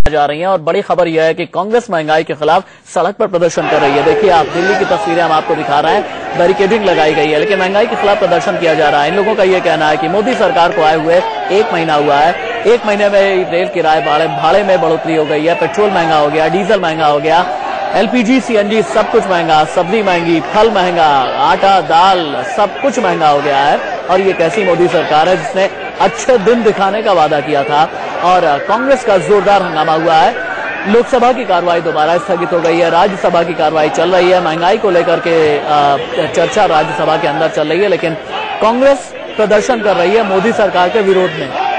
जा रही हैं और बड़ी खबर यह है कि कांग्रेस महंगाई के खिलाफ सड़क पर प्रदर्शन कर रही है। देखिए आप, दिल्ली की तस्वीरें हम आपको दिखा रहे हैं, बैरिकेडिंग लगाई गई है, लेकिन महंगाई के खिलाफ प्रदर्शन किया जा रहा है। इन लोगों का यह कहना है कि मोदी सरकार को आए हुए 1 महीना हुआ है, 1 महीने में रेल किराए भाड़े में बढ़ोतरी हो गई है, पेट्रोल महंगा हो गया, डीजल महंगा हो गया, LPG CNG सब कुछ महंगा, सब्जी महंगी, फल महंगा, आटा दाल सब कुछ महंगा हो गया है। और ये कैसी मोदी सरकार है जिसने अच्छे दिन दिखाने का वादा किया था। और कांग्रेस का जोरदार हंगामा हुआ है। लोकसभा की कार्रवाई दोबारा स्थगित हो गई है, राज्यसभा की कार्रवाई चल रही है। महंगाई को लेकर के चर्चा राज्यसभा के अंदर चल रही है, लेकिन कांग्रेस प्रदर्शन कर रही है मोदी सरकार के विरोध में।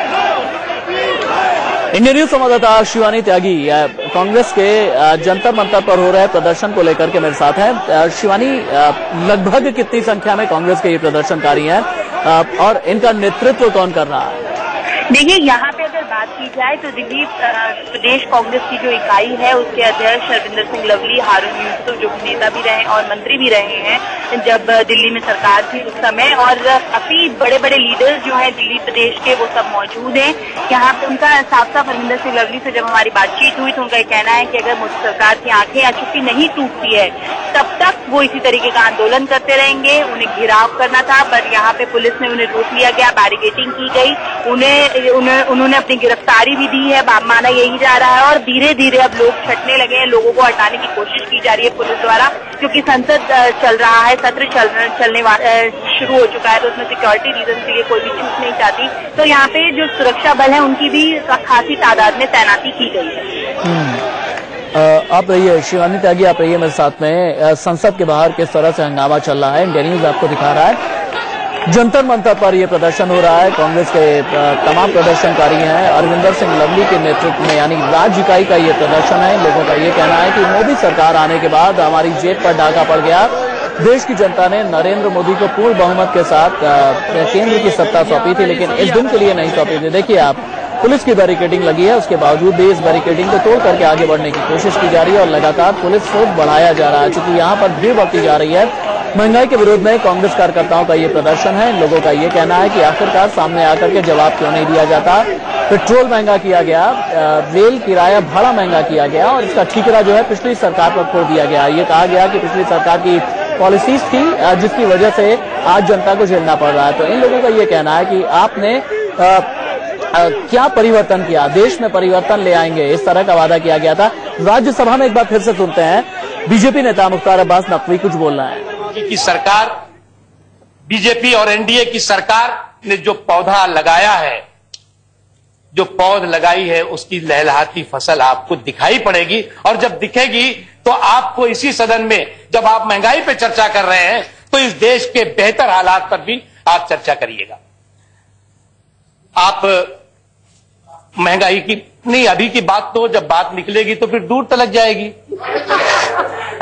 इंडियन न्यूज संवाददाता शिवानी त्यागी कांग्रेस के जंतर मंतर पर हो रहे प्रदर्शन को लेकर के मेरे साथ है। शिवानी, लगभग कितनी संख्या में कांग्रेस के ये प्रदर्शनकारी हैं और इनका नेतृत्व कौन कर रहा है? देखिए, यहाँ पे अगर बात की जाए तो दिल्ली प्रदेश कांग्रेस की जो इकाई है उसके अध्यक्ष रविंदर सिंह लवली, हारून यूसुफ जो नेता भी रहे और मंत्री भी रहे हैं जब दिल्ली में सरकार थी उस समय, और काफी बड़े बड़े लीडर जो हैं दिल्ली प्रदेश के वो सब मौजूद हैं यहाँ पे। उनका साफ साफ रविंदर सिंह लवली से जब हमारी बातचीत हुई तो उनका ये कहना है कि अगर मोदी सरकार की आंखें या चुप्पी नहीं टूटती है तब तक वो इसी तरीके का आंदोलन करते रहेंगे। उन्हें घिराव करना था पर यहाँ पे पुलिस ने उन्हें रोक लिया गया, बैरिकेडिंग की गई, उन्होंने अपनी गिरफ्तारी भी दी है, माना यही जा रहा है। और धीरे धीरे अब लोग छटने लगे हैं, लोगों को हटाने की कोशिश की जा रही है पुलिस द्वारा, क्योंकि संसद चल रहा है, सत्र चलने शुरू हो चुका है, तो उसमें सिक्योरिटी रीजन के लिए कोई भी चूक नहीं चाहती। तो यहाँ पे जो सुरक्षा बल है उनकी भी खासी तादाद में तैनाती की गई है। आप रहिए शिवानी त्यागी, आप रहिए मेरे साथ में। संसद के बाहर किस तरह से हंगामा चल रहा है, इंडिया न्यूज आपको दिखा रहा है। जंतर मंतर पर यह प्रदर्शन हो रहा है, कांग्रेस के तमाम प्रदर्शनकारी हैं, अरविंदर सिंह लवली के नेतृत्व में यानी राज्य इकाई का यह प्रदर्शन है। लोगों का यह कहना है कि मोदी सरकार आने के बाद हमारी जेब पर डाका पड़ गया, देश की जनता ने नरेंद्र मोदी को पूर्ण बहुमत के साथ केंद्र की सत्ता सौंपी थी, लेकिन इस दिन के लिए नहीं सौंपी थी। देखिए आप, पुलिस की बैरिकेडिंग लगी है, उसके बावजूद भी इस बैरिकेडिंग को तोड़ करके आगे बढ़ने की कोशिश की जा रही है और लगातार पुलिस फोर्स बढ़ाया जा रहा है। चूंकि यहाँ पर भीड़ बढ़ती जा रही है, महंगाई के विरोध में कांग्रेस कार्यकर्ताओं का ये प्रदर्शन है। लोगों का ये कहना है कि आखिरकार सामने आकर के जवाब क्यों नहीं दिया जाता। पेट्रोल महंगा किया गया, रेल किराया भाड़ा महंगा किया गया और इसका ठीकरा जो है पिछली सरकार पर फोड़ दिया गया। ये कहा गया कि पिछली सरकार की पॉलिसीज थी जिसकी वजह से आज जनता को झेलना पड़ रहा है। तो इन लोगों का ये कहना है कि आपने क्या परिवर्तन किया, देश में परिवर्तन ले आएंगे, इस तरह का वादा किया गया था। राज्यसभा में एक बार फिर से सुनते हैं, बीजेपी नेता मुख्तार अब्बास नकवी कुछ बोल रहा है। की सरकार, बीजेपी और एनडीए की सरकार ने जो पौधा लगाया है, जो पौध लगाई है, उसकी लहलहाती फसल आपको दिखाई पड़ेगी। और जब दिखेगी तो आपको इसी सदन में जब आप महंगाई पे चर्चा कर रहे हैं तो इस देश के बेहतर हालात पर भी आप चर्चा करिएगा। आप महंगाई की नहीं, अभी की बात तो जब बात निकलेगी तो फिर दूर तलक जाएगी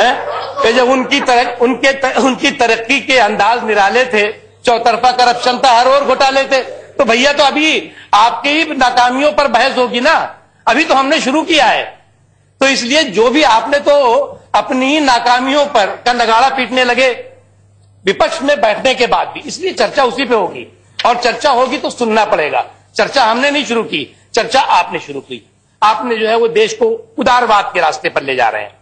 है? जब उनकी तरक्की के अंदाज निराले थे, चौतरफा करप्शन था, हर ओर घोटाले थे, तो भैया तो अभी आपकी ही नाकामियों पर बहस होगी ना। अभी तो हमने शुरू किया है, तो इसलिए जो भी आपने तो अपनी ही नाकामियों पर का नगाड़ा पीटने लगे विपक्ष में बैठने के बाद भी, इसलिए चर्चा उसी पे होगी और चर्चा होगी तो सुनना पड़ेगा। चर्चा हमने नहीं शुरू की, चर्चा आपने शुरू की। आपने जो है वो देश को उदारवाद के रास्ते पर ले जा रहे हैं।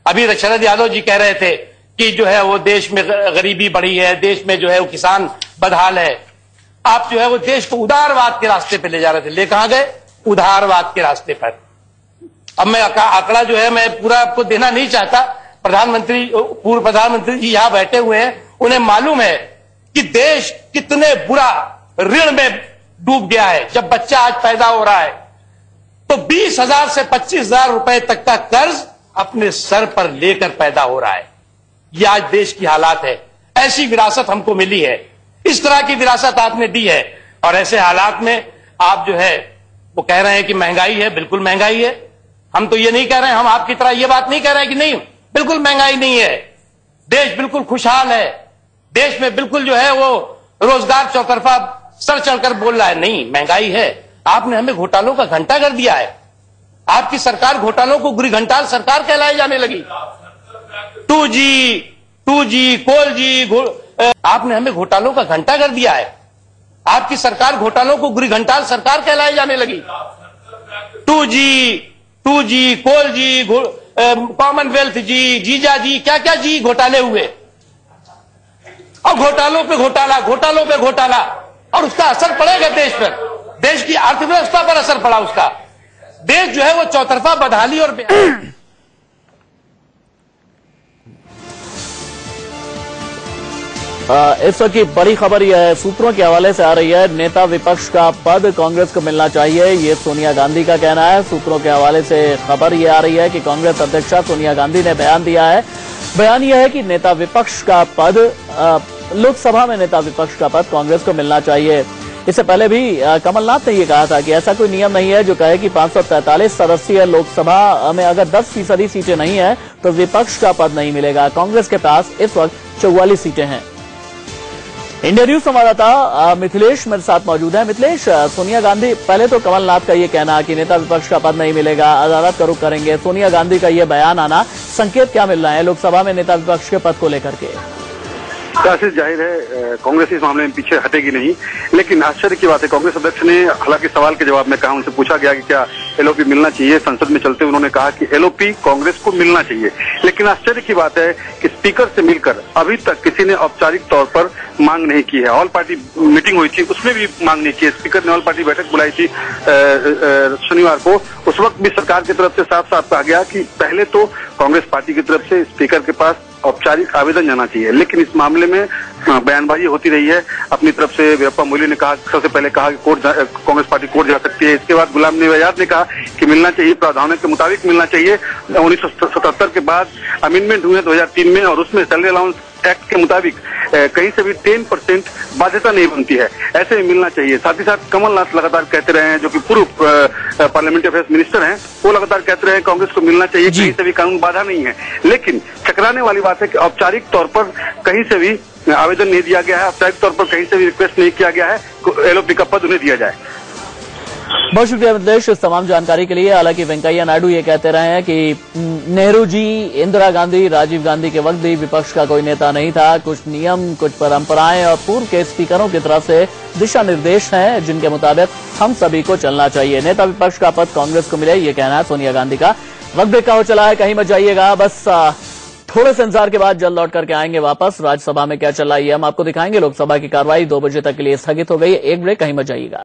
अभी शरद यादव जी कह रहे थे कि जो है वो देश में गरीबी बढ़ी है, देश में जो है वो किसान बदहाल है। आप जो है वो देश को उदारवाद के रास्ते पर ले जा रहे थे, ले कहां गए? उदारवाद के रास्ते पर। अब मैं आंकड़ा जो है मैं पूरा आपको देना नहीं चाहता। पूर्व प्रधानमंत्री जी यहां बैठे हुए हैं, उन्हें मालूम है कि देश कितने बुरा ऋण में डूब गया है। जब बच्चा आज पैदा हो रहा है तो 20,000 से 25,000 रुपए तक का कर्ज अपने सर पर लेकर पैदा हो रहा है। यह आज देश की हालात है। ऐसी विरासत हमको मिली है, इस तरह की विरासत आपने दी है। और ऐसे हालात में आप जो है वो कह रहे हैं कि महंगाई है। बिल्कुल महंगाई है। हम तो ये नहीं कह रहे हैं, हम आपकी तरह ये बात नहीं कह रहे हैं कि नहीं बिल्कुल महंगाई नहीं है, देश बिल्कुल खुशहाल है, देश में बिल्कुल जो है वो रोजगार चौतरफा सर चढ़कर बोल रहा है। नहीं, महंगाई है। आपने हमें घोटालों का घंटा कर दिया है। आपकी सरकार घोटालों को गुरी घंटाल सरकार कहलाई जाने लगी। 2G कोल जी, आपने हमें घोटालों का घंटा कर दिया है। आपकी सरकार घोटालों को गुरी घंटाल सरकार कहलाई जाने लगी। 2G 2G, कोल जी, कॉमनवेल्थ जी, जीजा जी, क्या क्या जी घोटाले हुए, और घोटालों पे घोटाला, घोटालों पे घोटाला, और उसका असर पड़ेगा देश पर, देश की अर्थव्यवस्था पर असर पड़ा उसका। देश जो है वो चौतरफा बदहाली और इस वक्त की बड़ी खबर यह है, सूत्रों के हवाले से आ रही है, नेता विपक्ष का पद कांग्रेस को मिलना चाहिए, ये सोनिया गांधी का कहना है। सूत्रों के हवाले से खबर यह आ रही है कि कांग्रेस अध्यक्षा सोनिया गांधी ने बयान दिया है। बयान यह है कि नेता विपक्ष का पद, लोकसभा में नेता विपक्ष का पद कांग्रेस को मिलना चाहिए। इससे पहले भी कमलनाथ ने यह कहा था कि ऐसा कोई नियम नहीं है जो कहे कि 543 सदस्यीय लोकसभा में अगर 10% सीटें नहीं है तो विपक्ष का पद नहीं मिलेगा। कांग्रेस के पास इस वक्त 44 सीटें हैं। इंडिया न्यूज संवाददाता मिथिलेश मेरे साथ मौजूद है। मिथिलेश, सोनिया गांधी, पहले तो कमलनाथ का ये कहना कि नेता विपक्ष का पद नहीं मिलेगा, अदालत का रुख करेंगे, सोनिया गांधी का ये बयान आना, संकेत क्या मिल रहा है लोकसभा में नेता विपक्ष के पद को लेकर के? काफी जाहिर है कांग्रेस इस मामले में पीछे हटेगी नहीं, लेकिन आश्चर्य की बात है कांग्रेस अध्यक्ष ने हालांकि सवाल के जवाब में कहा, उनसे पूछा गया कि क्या एलओपी मिलना चाहिए, संसद में चलते उन्होंने कहा कि एलओपी कांग्रेस को मिलना चाहिए। लेकिन आश्चर्य की बात है कि स्पीकर से मिलकर अभी तक किसी ने औपचारिक तौर पर मांग नहीं की है। ऑल पार्टी मीटिंग हुई थी, उसमें भी मांग नहीं की है। स्पीकर ने ऑल पार्टी बैठक बुलाई थी शनिवार को, उस वक्त भी सरकार की तरफ से साफ साफ कहा गया कि पहले तो कांग्रेस पार्टी की तरफ से स्पीकर के पास औपचारिक आवेदन जाना चाहिए। लेकिन इस मामले में बयानबाजी होती रही है। अपनी तरफ से वीरप्पा मोइली ने कहा, सबसे पहले कहा कि कांग्रेस पार्टी कोर्ट जा सकती है। इसके बाद गुलाम नबी आजाद ने कहा कि मिलना चाहिए, प्रावधानों के मुताबिक मिलना चाहिए। 1977 के बाद अमेंडमेंट हुए 2003 में, और उसमें सैलरी अलाउंस एक्ट के मुताबिक कहीं से भी 10% बाध्यता नहीं बनती है, ऐसे में मिलना चाहिए। साथ ही साथ कमलनाथ लगातार कहते रहे हैं, जो कि पूर्व पार्लियामेंट्री अफेयर्स मिनिस्टर हैं, वो लगातार कहते रहे हैं कांग्रेस को मिलना चाहिए, कहीं से भी कानून बाधा नहीं है। लेकिन चकराने वाली बात है कि औपचारिक तौर पर कहीं से भी आवेदन नहीं दिया गया है, औपचारिक तौर पर कहीं से भी रिक्वेस्ट नहीं किया गया है एलओपी का पद उन्हें दिया जाए। बहुत शुक्रिया मिथिलेश इस तमाम जानकारी के लिए। हालांकि वेंकैया नायडू ये कहते रहे हैं कि नेहरू जी, इंदिरा गांधी, राजीव गांधी के वक्त भी विपक्ष का कोई नेता नहीं था। कुछ नियम, कुछ परंपराएं और पूर्व के स्पीकरों की तरफ से दिशा निर्देश हैं जिनके मुताबिक हम सभी को चलना चाहिए। नेता विपक्ष का पद कांग्रेस को मिले, ये कहना है सोनिया गांधी का। वक्त ब्रेक का हो चला है, कहीं मत जाइएगा, बस थोड़े से इंतजार के बाद जल्द लौट करके आएंगे वापस। राज्यसभा में क्या चल रहा है हम आपको दिखाएंगे। लोकसभा की कार्रवाई 2 बजे तक के लिए स्थगित हो गई है। एक ब्रेक, कहीं मत जाइएगा।